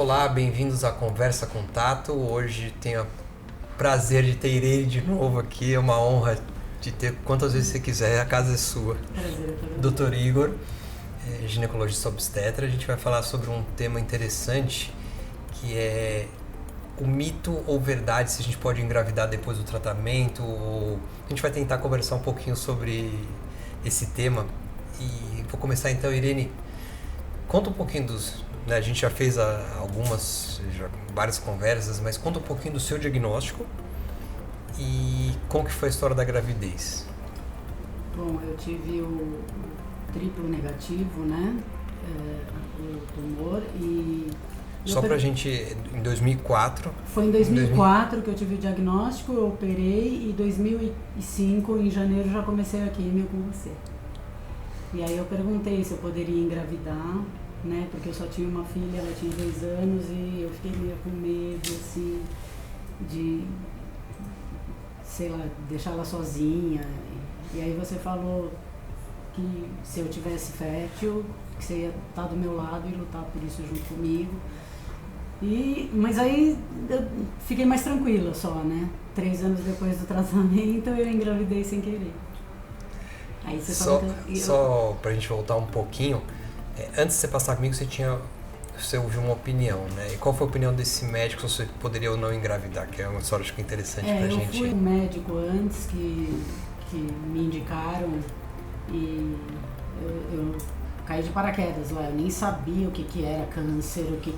Olá, bem-vindos à Conversa com Tato. Hoje tenho o prazer de ter Irene de novo aqui, é uma honra de ter quantas vezes você quiser, a casa é sua. Prazer, Dr. Igor, ginecologista obstetra, a gente vai falar sobre um tema interessante que é o mito ou verdade, se a gente pode engravidar depois do tratamento. A gente vai tentar conversar um pouquinho sobre esse tema. E vou começar então, Irene, conta um pouquinho a gente já fez várias conversas, mas conta um pouquinho do seu diagnóstico e como que foi a história da gravidez. Bom, eu tive o triplo negativo, né? O tumor e... Só pra gente, em 2004... Foi em 2004 que eu tive o diagnóstico, eu operei e em 2005, em janeiro, já comecei a químio com você. E aí eu perguntei se eu poderia engravidar, né? Porque eu só tinha uma filha, ela tinha 2 anos e eu fiquei meio com medo, assim, de, sei lá, deixar ela sozinha. E aí você falou que se eu tivesse fértil, que você ia estar do meu lado e lutar por isso junto comigo. Mas aí eu fiquei mais tranquila só, né? 3 anos depois do tratamento eu engravidei sem querer. Aí você só pra gente voltar um pouquinho, antes de você passar comigo, você ouviu uma opinião, né? E qual foi a opinião desse médico, se você poderia ou não engravidar? Que é uma história, acho que interessante pra gente. Eu fui um médico antes que me indicaram e eu caí de paraquedas lá. Eu nem sabia o que era câncer, o que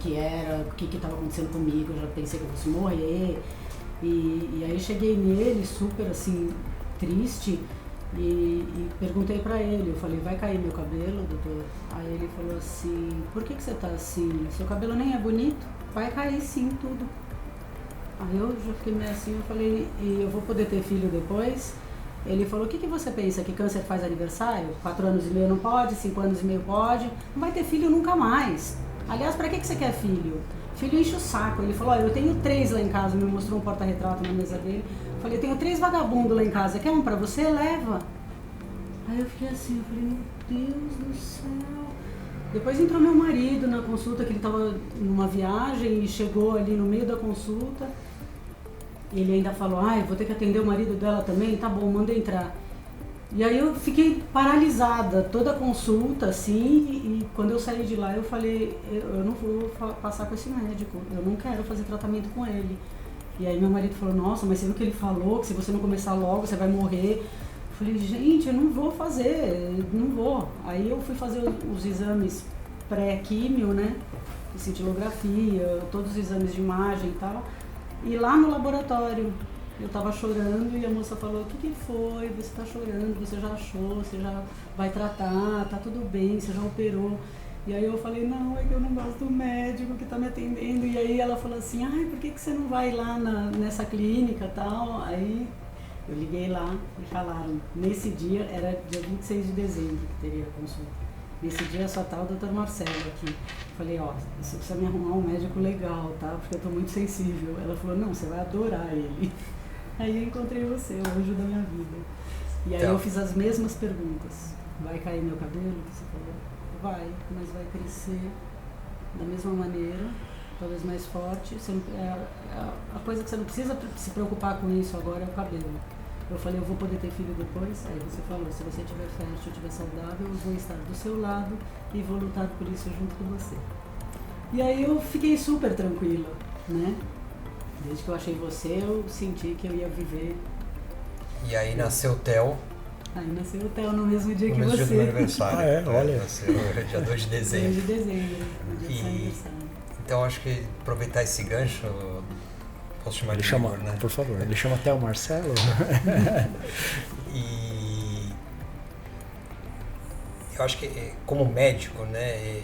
estava acontecendo comigo. Eu já pensei que eu fosse morrer. E aí cheguei nele super assim, triste. E perguntei pra ele, eu falei, vai cair meu cabelo, doutor? Aí ele falou assim, por que você tá assim? Seu cabelo nem é bonito, vai cair sim, tudo. Aí eu já fiquei meio assim, eu falei, e eu vou poder ter filho depois? Ele falou, o que você pensa, que câncer faz aniversário? 4 anos e meio não pode, 5 anos e meio pode, não vai ter filho nunca mais. Aliás, pra que você quer filho? Filho enche o saco. Ele falou, eu tenho 3 lá em casa, me mostrou um porta-retrato na mesa dele. Eu falei, eu tenho 3 vagabundos lá em casa, quer um pra você? Leva. Aí eu fiquei assim, eu falei, meu Deus do céu. Depois entrou meu marido na consulta, que ele estava numa viagem e chegou ali no meio da consulta. Ele ainda falou, eu vou ter que atender o marido dela também? Tá bom, manda entrar. E aí eu fiquei paralisada, toda a consulta, assim, e quando eu saí de lá eu falei, eu não vou passar com esse médico, eu não quero fazer tratamento com ele. E aí meu marido falou, nossa, mas você viu que ele falou que se você não começar logo você vai morrer. Eu falei, gente, eu não vou fazer, não vou. Aí eu fui fazer os exames pré-químio, né, cintilografia, todos os exames de imagem e tal. E lá no laboratório eu tava chorando e a moça falou, o que foi? Você tá chorando, você já achou, você já vai tratar, tá tudo bem, você já operou. E aí eu falei, não, é que eu não gosto do médico que tá me atendendo. E aí ela falou assim, por que você não vai lá nessa clínica e tal? Aí eu liguei lá e falaram, nesse dia, era dia 26 de dezembro que teria a consulta. Nesse dia só tá o Dr. Marcelo aqui. Falei, você precisa me arrumar um médico legal, tá? Porque eu tô muito sensível. Ela falou, não, você vai adorar ele. Aí eu encontrei você, o anjo da minha vida. E aí eu fiz as mesmas perguntas. Vai cair meu cabelo? Você falou, vai, mas vai crescer da mesma maneira, talvez mais forte. A coisa que você não precisa se preocupar com isso agora é o cabelo. Eu falei, eu vou poder ter filho depois? Aí você falou, se você estiver fértil, estiver saudável, eu vou estar do seu lado e vou lutar por isso junto com você. E aí eu fiquei super tranquila, né? Desde que eu achei você, eu senti que eu ia viver. E aí nasceu o Theo. Aí nasceu o Theo no mesmo dia que você. No mesmo dia do meu aniversário. Olha. Nasceu dia 2 de dezembro. 2 de dezembro, no dia do seu aniversário. Então acho que aproveitar esse gancho, posso chamar ele de chama, Igor, né? Por favor, ele chama Theo Marcelo. E eu acho que como médico, né,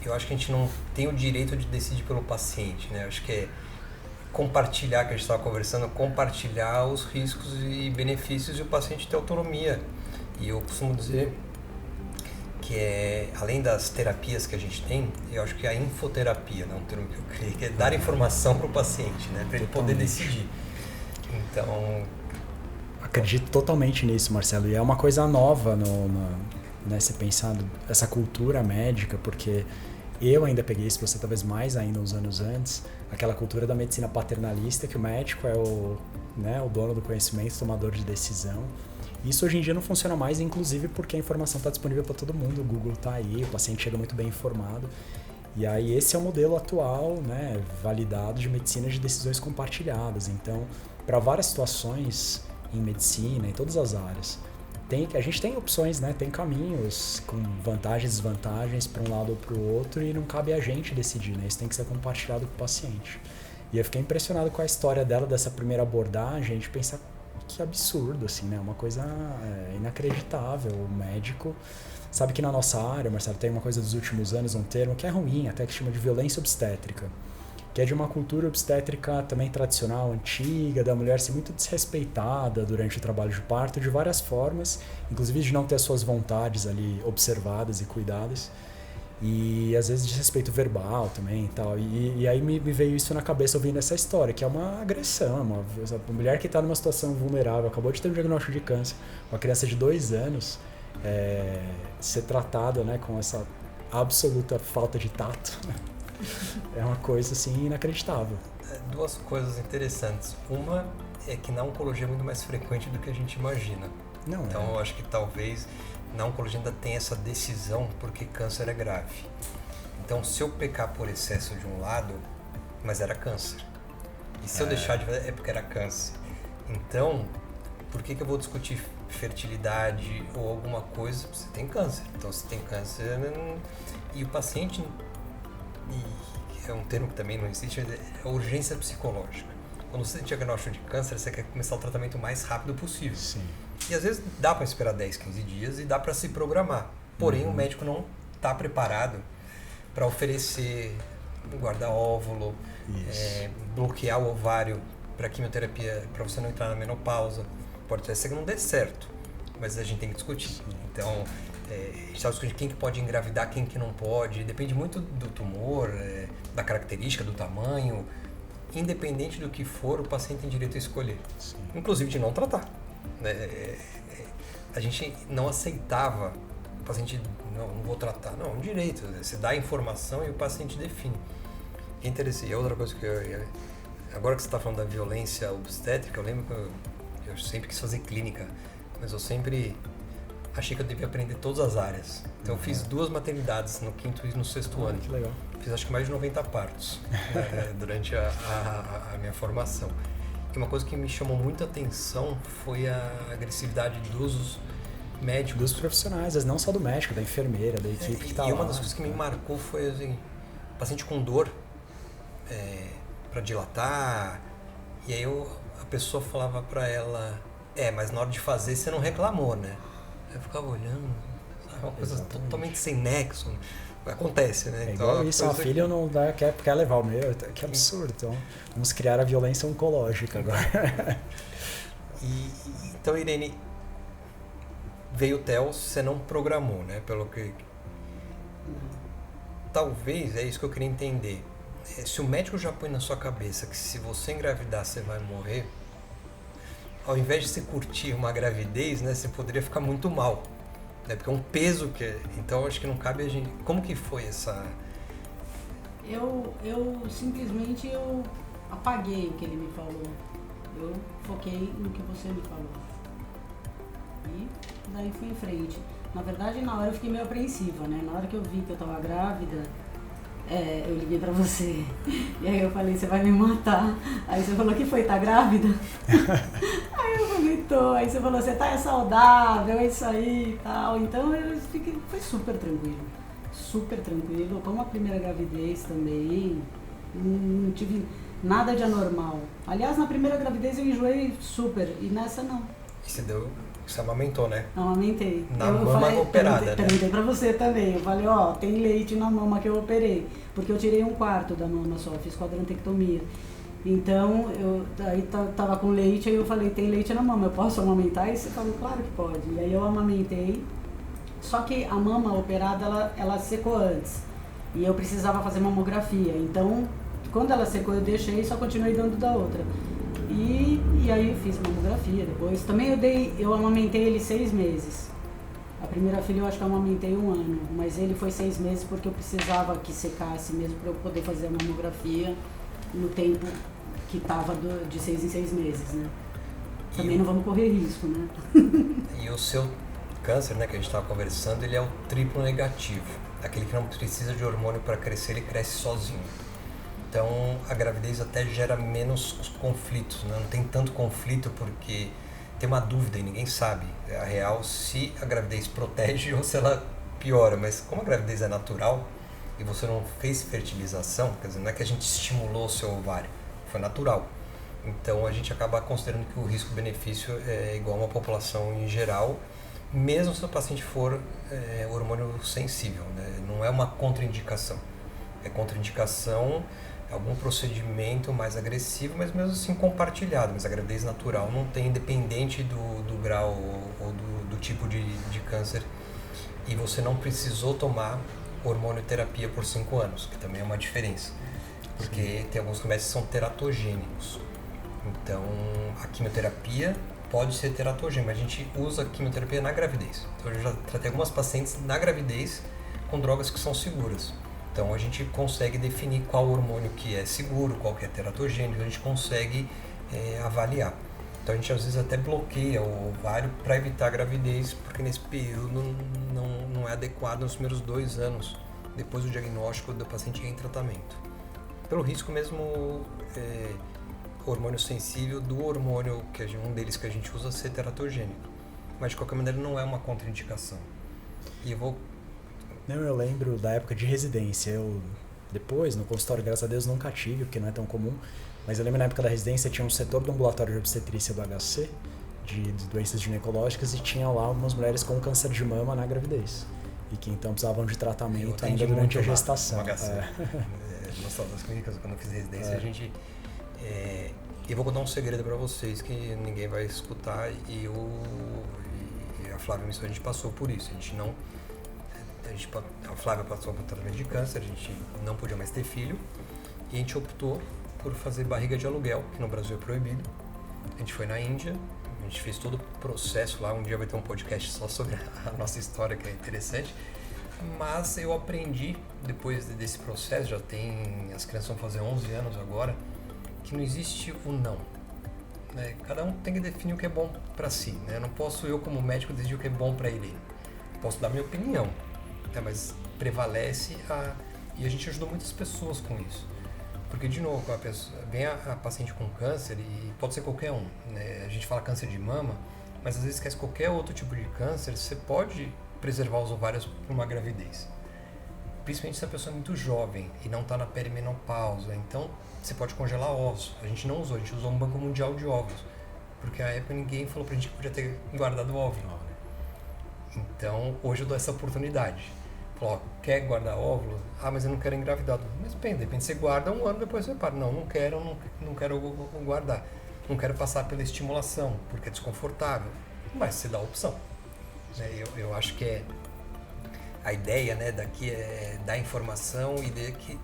eu acho que a gente não tem o direito de decidir pelo paciente, né? Eu acho que é compartilhar, que a gente estava conversando, compartilhar os riscos e benefícios e o paciente ter autonomia. E eu costumo dizer que além das terapias que a gente tem, eu acho que a infoterapia, né, um termo que eu criei, que é dar informação para o paciente, né, para ele poder decidir. Então... Acredito totalmente nisso, Marcelo, e é uma coisa nova, né, você pensar essa cultura médica, porque eu ainda peguei isso, você talvez mais ainda uns anos antes, aquela cultura da medicina paternalista, que o médico é o dono do conhecimento, tomador de decisão. Isso hoje em dia não funciona mais, inclusive porque a informação está disponível para todo mundo, o Google está aí, o paciente chega muito bem informado. E aí esse é o modelo atual, né, validado de medicina de decisões compartilhadas. Então, para várias situações em medicina, em todas as áreas, a gente tem opções, né, tem caminhos com vantagens e desvantagens para um lado ou para o outro e não cabe a gente decidir, né, isso tem que ser compartilhado com o paciente. E eu fiquei impressionado com a história dela, dessa primeira abordagem, de pensar que absurdo, assim, né, uma coisa inacreditável. O médico sabe que na nossa área, Marcelo, tem uma coisa dos últimos anos, um termo que é ruim, até que chama de violência obstétrica, que é de uma cultura obstétrica também tradicional, antiga, da mulher ser muito desrespeitada durante o trabalho de parto, de várias formas, inclusive de não ter as suas vontades ali observadas e cuidadas, e às vezes desrespeito verbal também e tal. E aí me veio isso na cabeça ouvindo essa história, que é uma agressão, uma mulher que está numa situação vulnerável, acabou de ter um diagnóstico de câncer, uma criança de 2 anos, ser tratada, né, com essa absoluta falta de tato. É uma coisa assim inacreditável. 2 coisas interessantes. Uma é que na oncologia é muito mais frequente do que a gente imagina. Não então eu acho que talvez na oncologia ainda tenha essa decisão porque câncer é grave. Então se eu pecar por excesso de um lado, mas era câncer. E se eu deixar de fazer, é porque era câncer. Então, por que eu vou discutir fertilidade ou alguma coisa? Você tem câncer. Então se tem câncer e o paciente... E é um termo que também não existe, é a urgência psicológica. Quando você tem diagnóstico de câncer, você quer começar o tratamento o mais rápido possível. Sim. E às vezes dá para esperar 10, 15 dias e dá para se programar. Porém, o médico não está preparado para oferecer guardar óvulo, bloquear o ovário para quimioterapia, para você não entrar na menopausa. Pode ser que não dê certo, mas a gente tem que discutir. Sim. Então, a gente está discutindo quem que pode engravidar, quem que não pode. Depende muito do tumor, da característica, do tamanho. Independente do que for, o paciente tem direito a escolher. Sim. Inclusive de não tratar. A gente não aceitava o paciente, não vou tratar. Não, um direito. Você dá a informação e o paciente define. É interessante. E outra coisa que agora que você está falando da violência obstétrica, eu lembro que eu sempre quis fazer clínica, mas eu sempre achei que eu devia aprender todas as áreas. Então eu fiz 2 maternidades no 5º e no 6º ano. Que legal. Fiz acho que mais de 90 partos durante a minha formação. E uma coisa que me chamou muita atenção foi a agressividade dos médicos. Dos profissionais, não só do médico, da enfermeira, da equipe que está lá. E uma das coisas que me marcou foi assim, paciente com dor para dilatar, e aí a pessoa falava para ela, mas na hora de fazer você não reclamou, né? Eu ficava olhando, sabe, uma coisa totalmente sem nexo. Acontece, né? Então, igual isso, a filha não dá, quer levar o meu, que absurdo. Então, vamos criar a violência oncológica agora. Então, Irene, veio o TEL, você não programou, né? Pelo que... Talvez, é isso que eu queria entender. Se o médico já põe na sua cabeça que se você engravidar, você vai morrer, ao invés de você curtir uma gravidez, né, você poderia ficar muito mal, né, porque é um peso que... Então, acho que não cabe a gente... Como que foi essa... Eu simplesmente apaguei o que ele me falou. Eu foquei no que você me falou. E daí fui em frente. Na verdade, na hora eu fiquei meio apreensiva, né? Na hora que eu vi que eu tava grávida, eu liguei pra você. E aí eu falei, você vai me matar. Aí você falou, que foi? Tá grávida? Aí eu falei, tô. Aí você falou, você tá saudável, é isso aí e tal. Então foi super tranquilo. Super tranquilo. Como a primeira gravidez também, não tive nada de anormal. Aliás, na primeira gravidez eu enjoei super, e nessa não. E você amamentou, né? Amamentei. Na mama operada, né? Perguntei pra você também. Eu falei, tem leite na mama que eu operei. Porque eu tirei 1/4 da mama só, fiz quadrantectomia. Então, aí tava com leite, aí eu falei, tem leite na mama, eu posso amamentar? E você falou, claro que pode. E aí eu amamentei. Só que a mama operada, ela secou antes. E eu precisava fazer mamografia. Então, quando ela secou, eu deixei e só continuei dando da outra. E aí eu fiz mamografia depois. Também eu amamentei ele 6 meses. A primeira filha eu acho que eu amamentei 1 ano, mas ele foi 6 meses porque eu precisava que secasse mesmo para eu poder fazer a mamografia no tempo que estava de 6 em 6 meses, né? Também não vamos correr risco, né? E o seu câncer, né, que a gente estava conversando, ele é o triplo negativo. Aquele que não precisa de hormônio para crescer, ele cresce sozinho. Então, a gravidez até gera menos conflitos, né? Não tem tanto conflito porque tem uma dúvida e ninguém sabe, a real, se a gravidez protege ou se ela piora. Mas como a gravidez é natural e você não fez fertilização, quer dizer, não é que a gente estimulou o seu ovário, foi natural. Então, a gente acaba considerando que o risco-benefício é igual a uma população em geral, mesmo se o paciente for hormônio sensível, né? Não é uma contraindicação. É contraindicação algum procedimento mais agressivo, mas mesmo assim compartilhado. Mas a gravidez natural não tem, independente do grau ou do tipo de câncer. E você não precisou tomar hormonioterapia por 5 anos, que também é uma diferença. Porque tem alguns remédios que são teratogênicos. Então, a quimioterapia pode ser teratogênica, mas a gente usa a quimioterapia na gravidez. Então, eu já tratei algumas pacientes na gravidez com drogas que são seguras. Então, a gente consegue definir qual hormônio que é seguro, qual que é teratogênico, a gente consegue avaliar. Então, a gente às vezes até bloqueia o ovário para evitar a gravidez, porque nesse período não é adequado nos primeiros 2 anos, depois do diagnóstico do paciente em tratamento. Pelo risco mesmo hormônio sensível do hormônio, um deles que a gente usa, ser teratogênico. Mas de qualquer maneira não é uma contraindicação. E eu lembro da época de residência. Eu depois, no consultório, graças a Deus, nunca tive, porque não é tão comum. Mas eu lembro na época da residência tinha um setor do ambulatório de obstetrícia do HC, de doenças ginecológicas, e tinha lá algumas mulheres com câncer de mama na gravidez. E que então precisavam de tratamento ainda durante a gestação. Nas clínicas, quando eu fiz residência, a gente... eu vou contar um segredo para vocês que ninguém vai escutar, e a Flávia Missou, a gente passou por isso. A Flávia passou por tratamento de câncer, a gente não podia mais ter filho, e a gente optou por fazer barriga de aluguel, que no Brasil é proibido. A gente foi na Índia, a gente fez todo o processo lá. Um dia vai ter um podcast só sobre a nossa história, que é interessante. Mas eu aprendi, depois desse processo, as crianças vão fazer 11 anos agora, que não existe o não. Né? Cada um tem que definir o que é bom para si. Né? Não posso eu, como médico, decidir o que é bom para ele. Posso dar minha opinião, né? Mas prevalece e a gente ajudou muitas pessoas com isso. Porque, de novo, vem a paciente com câncer, e pode ser qualquer um. Né? A gente fala câncer de mama, mas às vezes esquece qualquer outro tipo de câncer, você pode preservar os ovários por uma gravidez. Principalmente se a pessoa é muito jovem e não está na perimenopausa. Então, você pode congelar ovos. A gente não usou, a gente usou um banco mundial de ovos. Porque na época ninguém falou pra gente que podia ter guardado óvulo. Então, hoje eu dou essa oportunidade. Falou, quer guardar óvulo? Ah, mas eu não quero engravidar. Mas de repente você guarda 1 ano, depois você para. Não quero guardar. Não quero passar pela estimulação, porque é desconfortável. Mas você dá a opção. Eu acho que a ideia, né, daqui é dar informação, e de que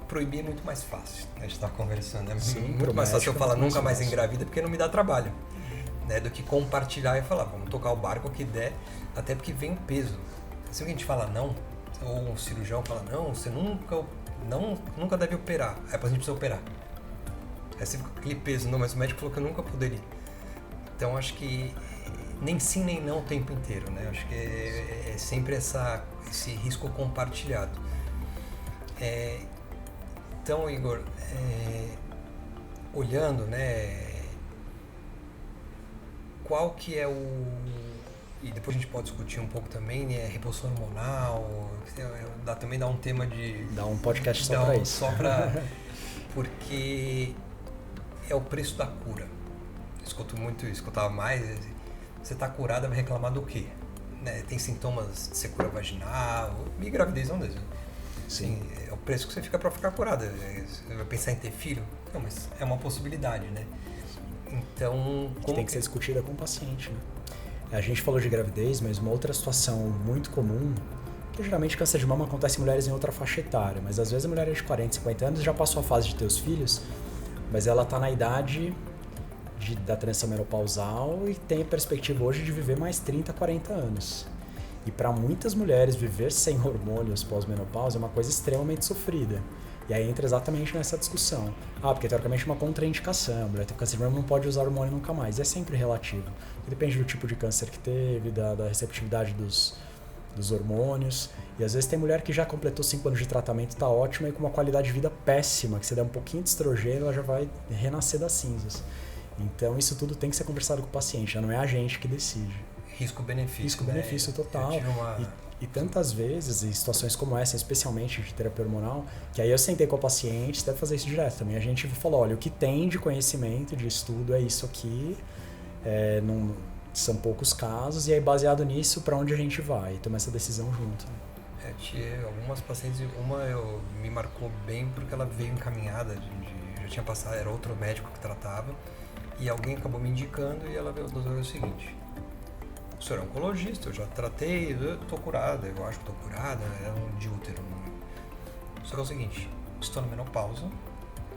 proibir é muito mais fácil. A gente está conversando, é muito mais fácil eu falar nunca mais engravida, porque não me dá trabalho, né, do que compartilhar e falar, vamos tocar o barco o que der, até porque vem o peso. Se a gente fala não, ou um cirurgião fala não, você nunca deve operar, aí depois a gente precisa operar. Aí você fica com aquele peso, não, mas o médico falou que eu nunca poderia. Então acho que nem sim nem não o tempo inteiro, né? Acho que é sempre esse risco compartilhado. Então, Igor, olhando, né, qual que é e depois a gente pode discutir um pouco também, né, reposição hormonal, também dá um tema de... Dá um podcast só para isso. Porque é o preço da cura. Eu escuto muito isso, escutava mais... Você está curada, vai reclamar do quê? Né? Tem sintomas de secura vaginal, e gravidez é um deles. Sim. É o preço que você fica para ficar curada. Você vai pensar em ter filho? Não, mas é uma possibilidade, né? Então... Que tem que ser discutida com o paciente, né? A gente falou de gravidez, mas uma outra situação muito comum, que geralmente câncer de mama acontece em mulheres em outra faixa etária, mas às vezes a mulher de 40, 50 anos já passou a fase de ter os filhos, mas ela está na idade da transição menopausal e tem a perspectiva hoje de viver mais 30, 40 anos. E para muitas mulheres, viver sem hormônios pós-menopausa é uma coisa extremamente sofrida. E aí entra exatamente nessa discussão. Porque teoricamente é uma contraindicação, a mulher tem câncer de mama não pode usar hormônio nunca mais. É sempre relativo. Depende do tipo de câncer que teve, da receptividade dos hormônios. E às vezes tem mulher que já completou 5 anos de tratamento, tá ótima, e com uma qualidade de vida péssima, que você der um pouquinho de estrogênio, ela já vai renascer das cinzas. Então isso tudo tem que ser conversado com o paciente, já não é a gente que decide. Risco-benefício. Risco-benefício total. E tantas vezes, em situações como essa, especialmente de terapia hormonal, que aí eu sentei com a paciente, você deve fazer isso direto também, a gente falou, olha, o que tem de conhecimento, de estudo é isso aqui, são poucos casos, e aí baseado nisso, para onde a gente vai? Toma essa decisão junto. Tinha algumas pacientes, me marcou bem porque ela veio encaminhada, já tinha passado, era outro médico que tratava, e alguém acabou me indicando e ela veio, doutor, é o seguinte, o senhor é oncologista, eu já tratei, eu tô curada, eu acho que tô curada, é um de útero. Só que é o seguinte, estou na menopausa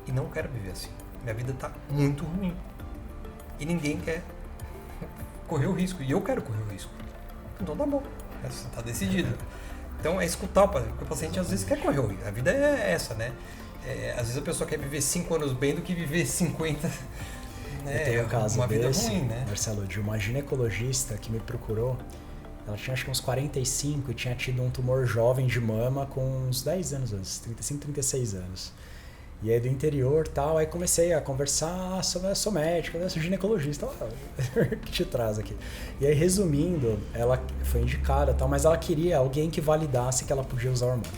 e não quero viver assim. Minha vida tá muito ruim. E ninguém quer correr o risco, e eu quero correr o risco. Então tá bom, tá decidido. Então é escutar porque o paciente às vezes quer correr o risco. A vida é essa, né? Às vezes a pessoa quer viver 5 anos bem do que viver 50. Eu tenho um caso uma vida desse, ruim, né? Marcelo, de uma ginecologista que me procurou. Ela tinha acho que uns 45 e tinha tido um tumor jovem de mama com uns 10 anos antes, 35, 36 anos. E aí do interior e tal, aí comecei a conversar sobre, eu sou médica, eu sou ginecologista, o que te traz aqui? E aí resumindo, ela foi indicada tal, mas ela queria alguém que validasse que ela podia usar hormônio.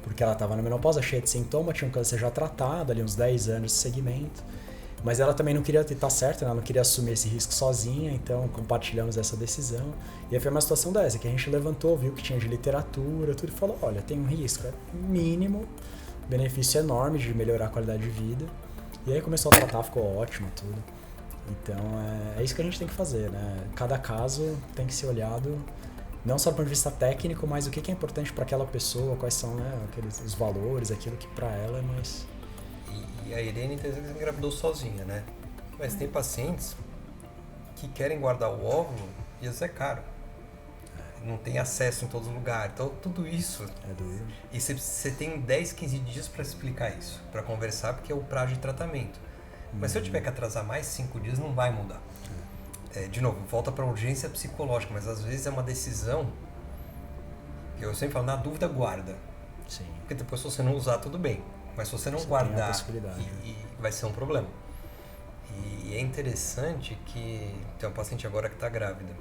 Porque ela estava na menopausa, cheia de sintoma, tinha um câncer já tratado, ali uns 10 anos de segmento. Mas ela também não queria estar certa, né? Ela não queria assumir esse risco sozinha, então compartilhamos essa decisão. E aí foi uma situação dessa, que a gente levantou, viu que tinha de literatura, tudo, e falou, olha, tem um risco, é mínimo, benefício enorme de melhorar a qualidade de vida. E aí começou a tratar, ficou ótimo, tudo. Então é isso que a gente tem que fazer, né? Cada caso tem que ser olhado, não só do ponto de vista técnico, mas o que é importante para aquela pessoa, quais são, né, os valores, aquilo que para ela é mais... E a Irene engravidou sozinha, né? Mas tem pacientes que querem guardar o óvulo e isso é caro. Não tem acesso em todos os lugares. Então, tudo isso... É doido. E você tem 10, 15 dias para explicar isso, para conversar, porque é o prazo de tratamento. Mas se eu tiver que atrasar mais 5 dias, não vai mudar. De novo, volta para urgência psicológica, mas às vezes é uma decisão que eu sempre falo, na dúvida, guarda. Sim. Porque depois, se você não usar, tudo bem. Mas se você não guardar, e vai ser um problema. E é interessante que tem uma paciente agora que está grávida.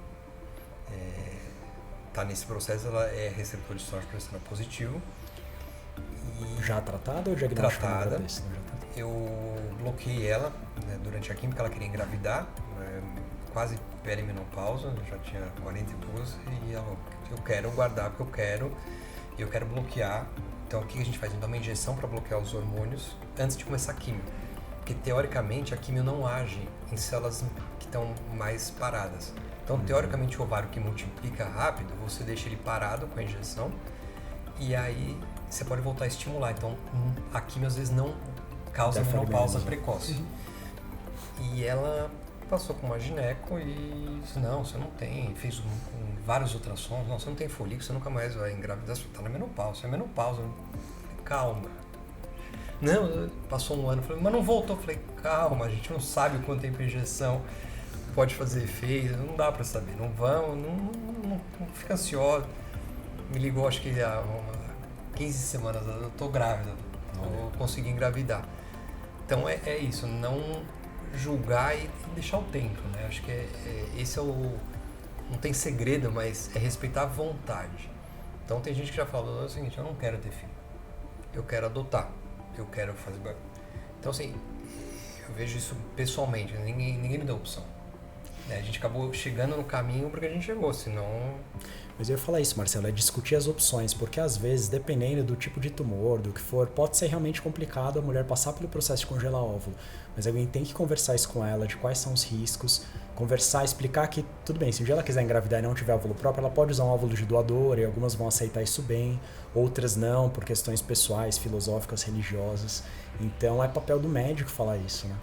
Está nesse processo, ela é receptor de soja prestando positivo. Já tratada ou diagnóstico? Tratada. Eu bloqueei ela, né, durante a química, ela queria engravidar, quase perimenopausa, já tinha 42, e ela, eu quero guardar porque eu quero, e eu quero bloquear. Então, o que a gente faz? A gente dá uma injeção para bloquear os hormônios antes de começar a quimio. Porque, teoricamente, a quimio não age em células que estão mais paradas. Então, teoricamente, o ovário que multiplica rápido, você deixa ele parado com a injeção e aí você pode voltar a estimular. Então, a quimio, às vezes, não causa menopausa precoce. E ela passou com uma gineco e disse, não, você não tem, fez vários ultrassons, não, você não tem folículo, você nunca mais vai engravidar, você está na menopausa, você é menopausa. Calma. Não, passou um ano, falei, mas não voltou. Eu falei, calma, a gente não sabe quanto tempo a injeção pode fazer efeito, não dá para saber, não vamos, não fica ansioso. Me ligou, acho que há 15 semanas, eu tô grávida, eu consegui engravidar. Então é isso, não julgar e deixar o tempo, né? Acho que esse é o... Não tem segredo, mas é respeitar a vontade. Então tem gente que já falou o seguinte, eu não quero ter filho, eu quero adotar, eu quero fazer... Então assim, eu vejo isso pessoalmente, ninguém me dá opção. A gente acabou chegando no caminho porque a gente chegou, senão... Mas eu ia falar isso, Marcelo, é discutir as opções, porque às vezes, dependendo do tipo de tumor, do que for, pode ser realmente complicado a mulher passar pelo processo de congelar óvulo. Mas alguém tem que conversar isso com ela, de quais são os riscos, conversar, explicar que, tudo bem, se um dia ela quiser engravidar e não tiver óvulo próprio, ela pode usar um óvulo de doador, e algumas vão aceitar isso bem, outras não, por questões pessoais, filosóficas, religiosas. Então é papel do médico falar isso, né?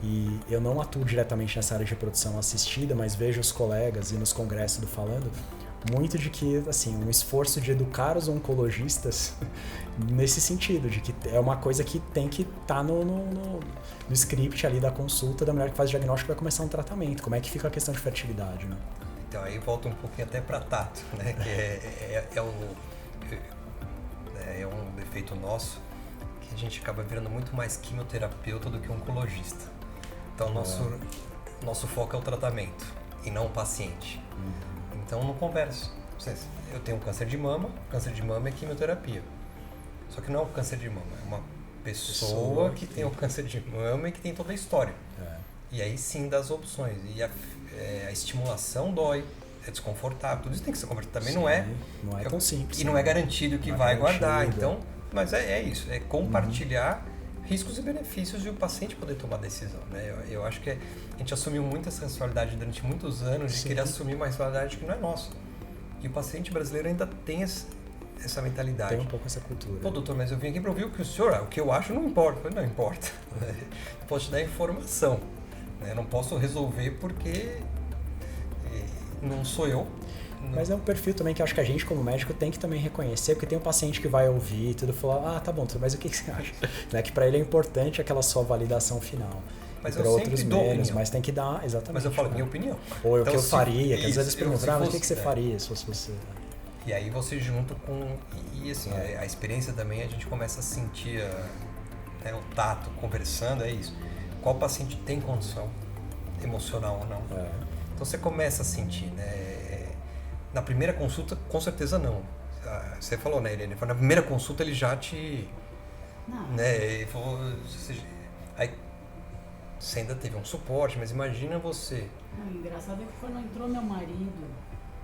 E eu não atuo diretamente nessa área de reprodução assistida, mas vejo os colegas e nos congressos do Falando muito de que, assim, um esforço de educar os oncologistas nesse sentido, de que é uma coisa que tem que estar no script ali da consulta da mulher que faz o diagnóstico e vai começar um tratamento. Como é que fica a questão de fertilidade, né? Então aí volta um pouquinho até para tato, né? Que é um defeito nosso, que a gente acaba virando muito mais quimioterapeuta do que oncologista. Então nosso foco é o tratamento e não o paciente. Então não converso. Eu tenho um câncer de mama é quimioterapia. Só que não é um câncer de mama, é uma pessoa que tem o câncer de mama e que tem toda a história. E aí sim dá as opções. E a estimulação dói, é desconfortável, tudo isso tem que ser conversado. Também não é tão simples. E não é garantido que vai guardar. Então, mas é isso, é compartilhar riscos e benefícios e o paciente poder tomar decisão, né? Eu acho que a gente assumiu muito essa responsabilidade durante muitos anos de querer assumir uma responsabilidade que não é nossa. E o paciente brasileiro ainda tem essa mentalidade. Tem um pouco essa cultura. Pô, doutor, mas eu vim aqui para ouvir o que o senhor, o que eu acho não importa. Eu falei, não importa. Eu posso te dar informação. Eu não posso resolver porque não sou eu. Mas é um perfil também que eu acho que a gente, como médico, tem que também reconhecer, porque tem um paciente que vai ouvir e tudo falar, tá bom, mas o que você acha? Né? Que para ele é importante aquela sua validação final. Mas para outros menos, mas tem que dar, exatamente. Mas eu falo minha opinião. Ou então, o que eu faria, que às vezes perguntam, mas o que você faria se fosse você? E aí você junto com... E assim, a experiência também, a gente começa a sentir o tato, conversando, é isso. Qual paciente tem condição emocional ou não? Então você começa a sentir, né? Na primeira consulta, com certeza não. Você falou, né, Irene? Na primeira consulta ele já te... Não. Né, ele falou... Aí você ainda teve um suporte, mas imagina você... O engraçado é que quando entrou meu marido,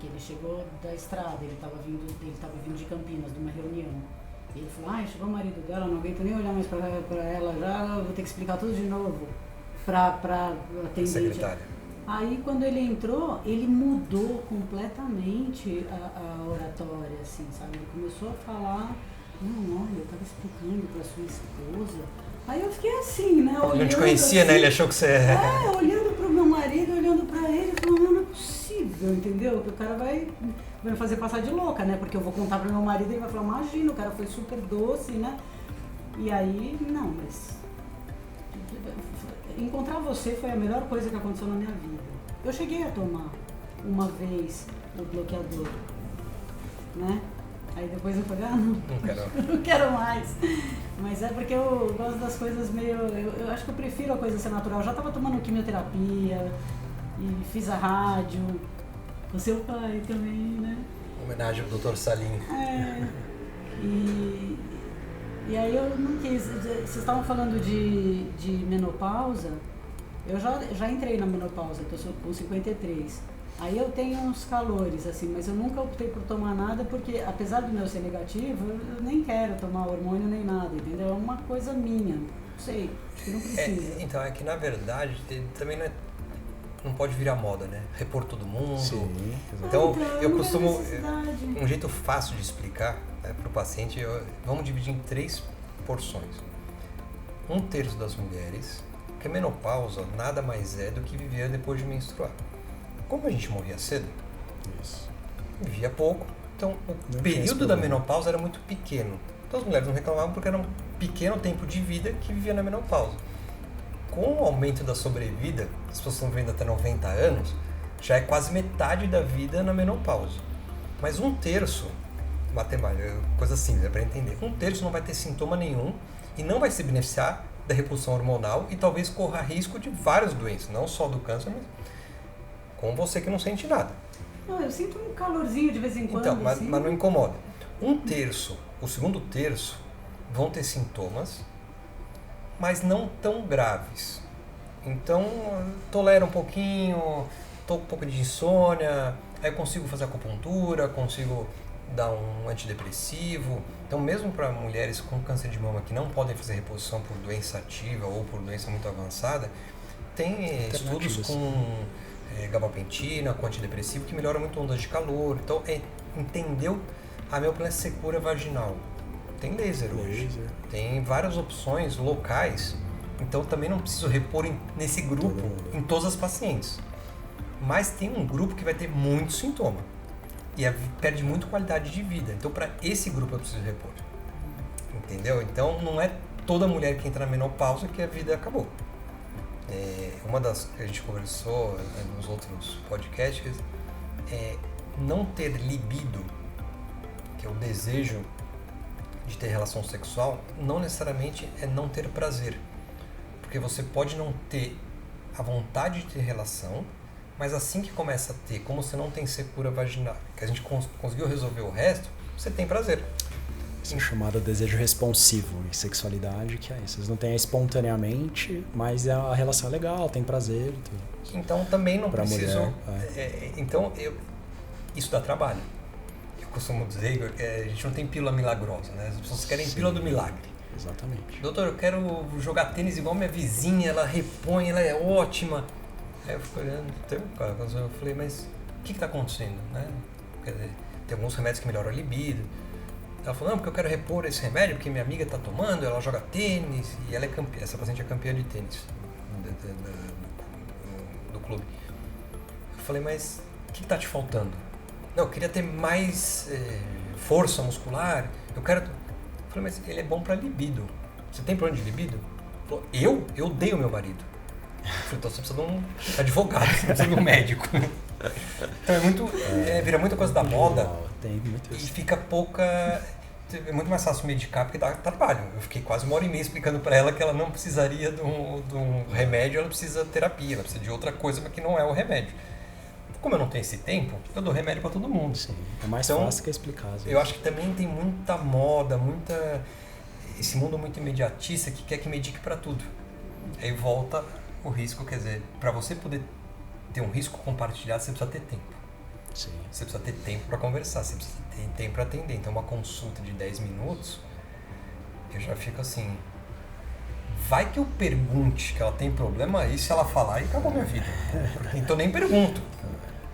que ele chegou da estrada, ele estava vindo de Campinas, de uma reunião. E ele falou, chegou o marido dela, não aguento nem olhar mais para ela já, vou ter que explicar tudo de novo para atendente. Secretária. Aí quando ele entrou, ele mudou completamente a oratória, assim, sabe? Ele começou a falar, não, olha, eu estava explicando para sua esposa. Aí eu fiquei assim, né? Ele não te conhecia, assim, né? Ele achou que você... olhando pro meu marido, olhando pra ele, falando, não é possível, entendeu? Que o cara vai me fazer passar de louca, né? Porque eu vou contar pro meu marido e ele vai falar, imagina, o cara foi super doce, né? E aí, não, mas... Encontrar você foi a melhor coisa que aconteceu na minha vida. Eu cheguei a tomar uma vez o bloqueador, né? Aí depois eu falei, não quero mais. Mas é porque eu gosto das coisas meio... Eu acho que eu prefiro a coisa ser natural. Eu já estava tomando quimioterapia e fiz a rádio com seu pai também, né? Homenagem ao Dr. Salim. E aí eu não quis... Vocês estavam falando de menopausa. Eu já entrei na menopausa, eu estou com 53. Aí eu tenho uns calores, assim, mas eu nunca optei por tomar nada porque, apesar do meu ser negativo, eu nem quero tomar hormônio nem nada, entendeu? É uma coisa minha, não sei, acho que não precisa. Então, é que na verdade também não pode virar moda, né? Repor todo mundo. Sim, então eu costumo... Um jeito fácil de explicar para o paciente, vamos dividir em 3 porções. 1/3 das mulheres, que a menopausa nada mais é do que viver depois de menstruar. Como a gente morria cedo, vivia pouco, então o período da menopausa era muito pequeno. Então as mulheres não reclamavam porque era um pequeno tempo de vida que vivia na menopausa. Com o aumento da sobrevida, as pessoas estão vivendo até 90 anos, já é quase metade da vida na menopausa. Mas 1/3, matemática, coisa simples, é para entender, 1/3 não vai ter sintoma nenhum e não vai se beneficiar da repulsão hormonal e talvez corra risco de várias doenças, não só do câncer, mas com você que não sente nada. Não, eu sinto um calorzinho de vez em quando. Então, assim. mas não incomoda. 1/3, o segundo terço, vão ter sintomas, mas não tão graves. Então, tolera um pouquinho, tô com um pouco de insônia, aí eu consigo fazer acupuntura, consigo dar um antidepressivo. Então, mesmo para mulheres com câncer de mama que não podem fazer reposição por doença ativa ou por doença muito avançada, tem estudos com gabapentina, com antidepressivo, que melhora muito ondas de calor. Então, entendeu a mioplástica secura vaginal? Tem laser hoje. Tem várias opções locais Então também não preciso repor nesse grupo em todas as pacientes. Mas tem um grupo que vai ter muito sintoma e perde muito qualidade de vida. Então para esse grupo eu preciso repor. Entendeu? Então não é toda mulher que entra na menopausa que a vida acabou. Uma das que a gente conversou nos outros podcasts é não ter libido, que é o desejo de ter relação sexual, não necessariamente é não ter prazer. Porque você pode não ter a vontade de ter relação, mas assim que começa a ter, como você não tem secura vaginal, que a gente conseguiu resolver o resto, você tem prazer. Isso é chamado desejo responsivo em sexualidade, que é isso. Eles não têm espontaneamente, mas a relação é legal, tem prazer. Tudo. Então também não preciso... Mulher, isso dá trabalho. Eu costumo dizer que a gente não tem pílula milagrosa, né? As pessoas querem pílula do milagre. Exatamente. Doutor, eu quero jogar tênis igual minha vizinha, ela repõe, ela é ótima. Aí eu fico olhando, eu falei, mas o que está acontecendo, né? Quer dizer, tem alguns remédios que melhoram a libido. Ela falou, não, porque eu quero repor esse remédio, porque minha amiga está tomando, ela joga tênis, e ela é campeã, essa paciente é campeã de tênis do clube. Eu falei, mas o que está te faltando? Não, eu queria ter mais força muscular, eu quero... Eu falei, mas ele é bom para libido. Você tem problema de libido? Ele falou, eu odeio meu marido. Eu falei, então você precisa de um advogado, você precisa de um médico. Então vira muita coisa da moda e fica pouca... É muito mais fácil medicar porque dá trabalho. Eu fiquei quase 1h30 explicando para ela que ela não precisaria de um remédio, ela precisa de terapia, ela precisa de outra coisa, mas que não é o remédio. Como eu não tenho esse tempo, eu dou remédio para todo mundo. Sim, é mais fácil que explicar. Eu acho que também tem muita moda, esse mundo muito imediatista que quer que medique para tudo. Aí volta o risco, quer dizer, para você poder ter um risco compartilhado, você precisa ter tempo. Sim. Você precisa ter tempo para conversar, você precisa ter tempo para atender. Então uma consulta de 10 minutos, eu já fico assim, vai que eu pergunte que ela tem problema, aí se ela falar, aí acabou minha vida. Então nem pergunto,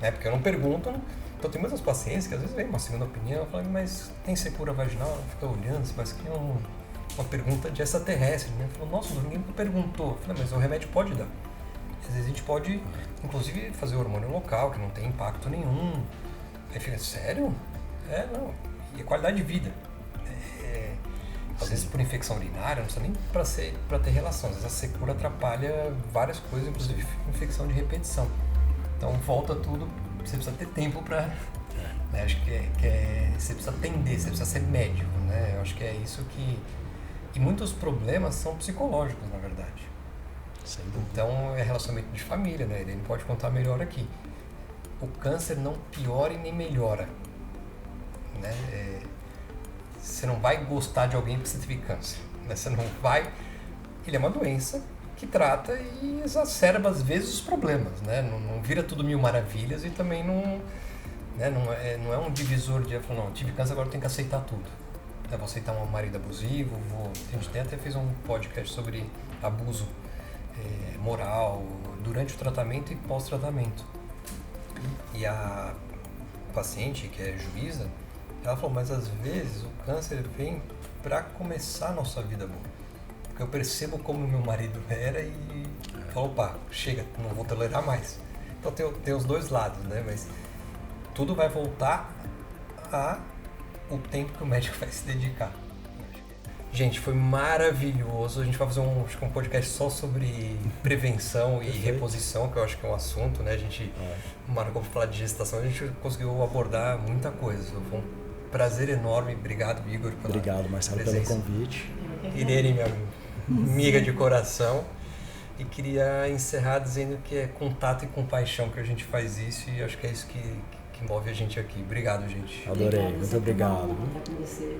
né? Porque eu não pergunto. Então tem muitas pacientes que às vezes vem uma segunda opinião, falam, mas tem secura vaginal? Ela fica olhando, mas que é uma pergunta de extraterrestre, né? Falou, nossa, ninguém me perguntou. Eu falei, mas o remédio pode dar. Às vezes a gente pode, inclusive, fazer o hormônio local, que não tem impacto nenhum. Aí fica, sério? Não. E a qualidade de vida. Às vezes por infecção urinária, não precisa nem para ter relação. Às vezes a secura atrapalha várias coisas, inclusive infecção de repetição. Então volta tudo, você precisa ter tempo para... Né? Acho que você precisa atender, você precisa ser médico, né? Eu acho que é isso que... E muitos problemas são psicológicos, na verdade. Então é relacionamento de família, né? Ele pode contar melhor aqui. O câncer não piora e nem melhora, né? Você não vai gostar de alguém porque você teve câncer, né? Você não vai... Ele é uma doença que trata e exacerba às vezes os problemas, né? Não vira tudo mil maravilhas e também não, né? Não é um divisor de... Não, eu tive câncer, agora eu tenho que aceitar tudo. Eu vou aceitar um marido abusivo, a gente até fez um podcast sobre abuso moral durante o tratamento e pós-tratamento. E a paciente, que é juíza, ela falou, mas às vezes o câncer vem para começar a nossa vida boa. Porque eu percebo como meu marido era e falo, opa, chega, não vou tolerar mais. Então tem os dois lados, né? Mas tudo vai voltar o tempo que o médico vai se dedicar. Gente, foi maravilhoso. A gente vai fazer um podcast só sobre prevenção e reposição, que eu acho que é um assunto, né? A gente marcou para falar de gestação, a gente conseguiu abordar muita coisa. Foi um prazer enorme. Obrigado, Igor, pela Obrigado, Marcelo, presença. pelo convite. Irene, minha amiga de coração. E queria encerrar dizendo que é contato e compaixão que a gente faz isso, e acho que é isso que move a gente aqui. Obrigado, gente. Adorei, muito obrigado. Obrigada por você.